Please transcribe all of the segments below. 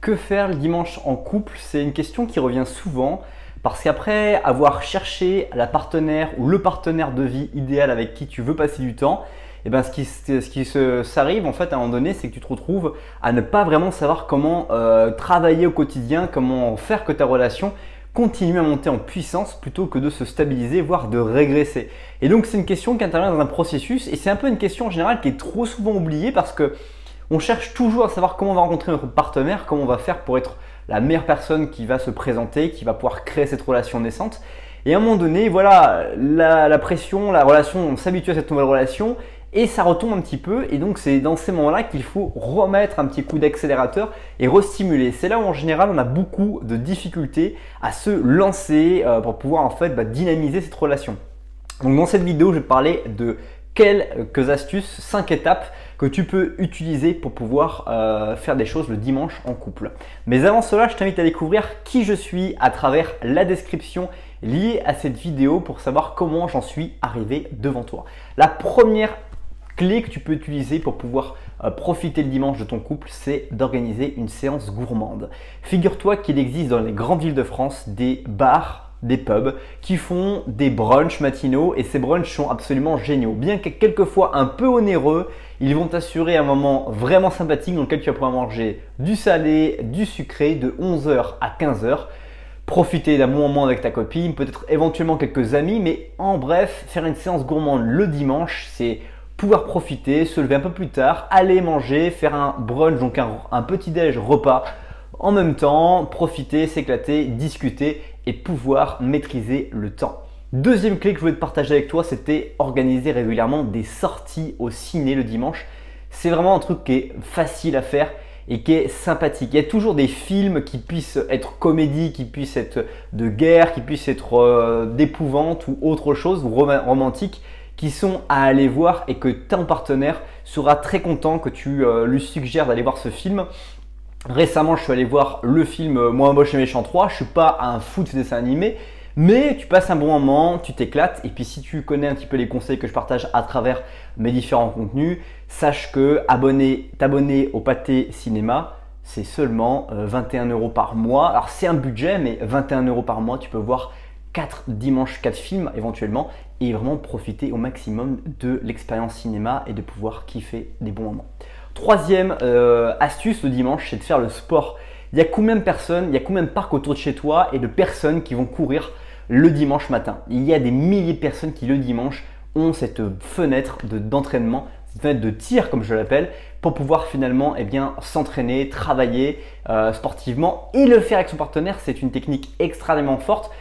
Que faire le dimanche en couple? C'est une question qui revient souvent parce qu'après avoir cherché la partenaire ou le partenaire de vie idéal avec qui tu veux passer du temps, et ben s'arrive en fait à un moment donné, c'est que tu te retrouves à ne pas vraiment savoir comment travailler au quotidien, comment faire que ta relation continue à monter en puissance plutôt que de se stabiliser, voire de régresser. Et donc c'est une question qui intervient dans un processus et c'est un peu une question en général qui est trop souvent oubliée parce que on cherche toujours à savoir comment on va rencontrer notre partenaire, comment on va faire pour être la meilleure personne qui va se présenter, qui va pouvoir créer cette relation naissante. Et à un moment donné, voilà, la pression, la relation, on s'habitue à cette nouvelle relation et ça retombe un petit peu. Et donc c'est dans ces moments-là qu'il faut remettre un petit coup d'accélérateur et restimuler. C'est là où en général on a beaucoup de difficultés à se lancer pour pouvoir en fait dynamiser cette relation. Donc dans cette vidéo, je vais parler de quelques astuces, 5 étapes que tu peux utiliser pour pouvoir faire des choses le dimanche en couple. Mais avant cela, je t'invite à découvrir qui je suis à travers la description liée à cette vidéo pour savoir comment j'en suis arrivé devant toi. La première clé que tu peux utiliser pour pouvoir profiter le dimanche de ton couple, c'est d'organiser une séance gourmande. Figure-toi qu'il existe dans les grandes villes de France des bars, des pubs qui font des brunchs matinaux et ces brunchs sont absolument géniaux. Bien que quelquefois un peu onéreux, ils vont t'assurer un moment vraiment sympathique dans lequel tu vas pouvoir manger du salé, du sucré de 11 h à 15 h. Profiter d'un bon moment avec ta copine, peut-être éventuellement quelques amis, mais en bref, faire une séance gourmande le dimanche, c'est pouvoir profiter, se lever un peu plus tard, aller manger, faire un brunch, donc un petit-déj repas en même temps, profiter, s'éclater, discuter et pouvoir maîtriser le temps. Deuxième clé que je voulais te partager avec toi, c'était organiser régulièrement des sorties au ciné le dimanche. C'est vraiment un truc qui est facile à faire et qui est sympathique. Il y a toujours des films qui puissent être comédie, qui puissent être de guerre, qui puissent être d'épouvante ou autre chose, ou romantique, qui sont à aller voir et que ton partenaire sera très content que tu lui suggères d'aller voir ce film. Récemment, je suis allé voir le film Moi moche et méchant 3. Je ne suis pas un fou de dessin animé, mais tu passes un bon moment, tu t'éclates. Et puis si tu connais un petit peu les conseils que je partage à travers mes différents contenus, sache que t'abonner au Pathé Cinéma, c'est seulement 21 € par mois. Alors c'est un budget, mais 21 € par mois, tu peux voir 4 dimanches, 4 films éventuellement et vraiment profiter au maximum de l'expérience cinéma et de pouvoir kiffer des bons moments. Troisième astuce le dimanche, c'est de faire le sport. Il y a combien de personnes, il y a combien de parcs autour de chez toi et de personnes qui vont courir le dimanche matin? Il y a des milliers de personnes qui le dimanche ont cette fenêtre d'entraînement, cette fenêtre de tir comme je l'appelle, pour pouvoir finalement s'entraîner, travailler sportivement et le faire avec son partenaire. C'est une technique extrêmement forte.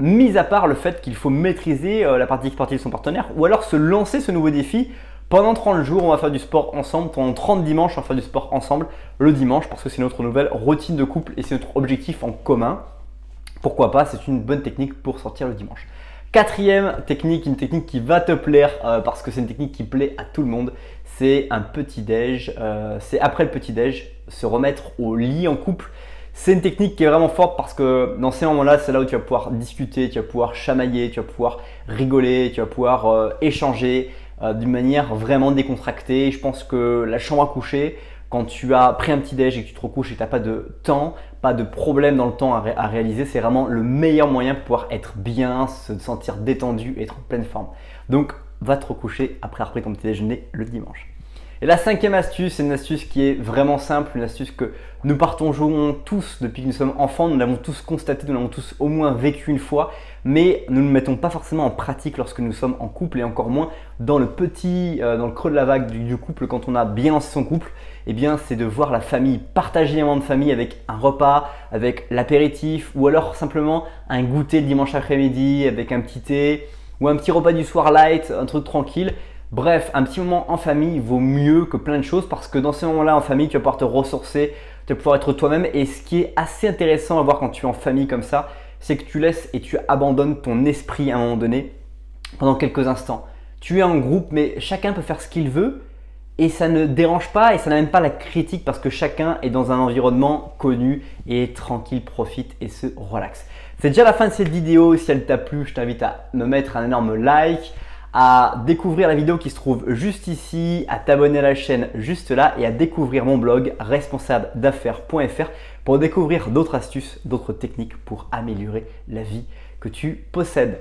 Mis à part le fait qu'il faut maîtriser la pratique sportive de son partenaire ou alors se lancer ce nouveau défi. Pendant 30 jours, on va faire du sport ensemble. Pendant 30 dimanches, on va faire du sport ensemble le dimanche parce que c'est notre nouvelle routine de couple et c'est notre objectif en commun. Pourquoi pas, c'est une bonne technique pour sortir le dimanche. Quatrième technique, une technique qui va te plaire parce que c'est une technique qui plaît à tout le monde. C'est un petit-déj. C'est après le petit-déj, se remettre au lit en couple. C'est une technique qui est vraiment forte parce que dans ces moments-là, c'est là où tu vas pouvoir discuter, tu vas pouvoir chamailler, tu vas pouvoir rigoler, tu vas pouvoir échanger d'une manière vraiment décontractée. Je pense que la chambre à coucher, quand tu as pris un petit déj et que tu te recouches et que tu n'as pas de temps, pas de problème dans le temps à réaliser, c'est vraiment le meilleur moyen pour pouvoir être bien, se sentir détendu et être en pleine forme. Donc, va te recoucher après avoir pris ton petit déjeuner le dimanche. Et la cinquième astuce, c'est une astuce qui est vraiment simple, une astuce que nous partageons tous depuis que nous sommes enfants, nous l'avons tous constaté, nous l'avons tous au moins vécu une fois, mais nous ne le mettons pas forcément en pratique lorsque nous sommes en couple et encore moins dans le creux de la vague du couple quand on a bien lancé son couple. Eh bien, c'est de voir la famille, partager un moment de famille avec un repas, avec l'apéritif ou alors simplement un goûter le dimanche après-midi avec un petit thé ou un petit repas du soir light, un truc tranquille. Bref, un petit moment en famille vaut mieux que plein de choses parce que dans ces moments-là en famille, tu vas pouvoir te ressourcer, tu vas pouvoir être toi-même. Et ce qui est assez intéressant à voir quand tu es en famille comme ça, c'est que tu laisses et tu abandonnes ton esprit à un moment donné pendant quelques instants. Tu es en groupe, mais chacun peut faire ce qu'il veut et ça ne dérange pas et ça n'amène pas la critique parce que chacun est dans un environnement connu et tranquille, profite et se relaxe. C'est déjà la fin de cette vidéo. Si elle t'a plu, je t'invite à me mettre un énorme like, à découvrir la vidéo qui se trouve juste ici, à t'abonner à la chaîne juste là et à découvrir mon blog responsabledaffaires.fr pour découvrir d'autres astuces, d'autres techniques pour améliorer la vie que tu possèdes.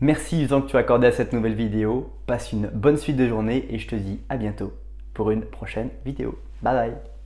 Merci du temps que tu as accordé à cette nouvelle vidéo. Passe une bonne suite de journée et je te dis à bientôt pour une prochaine vidéo. Bye bye.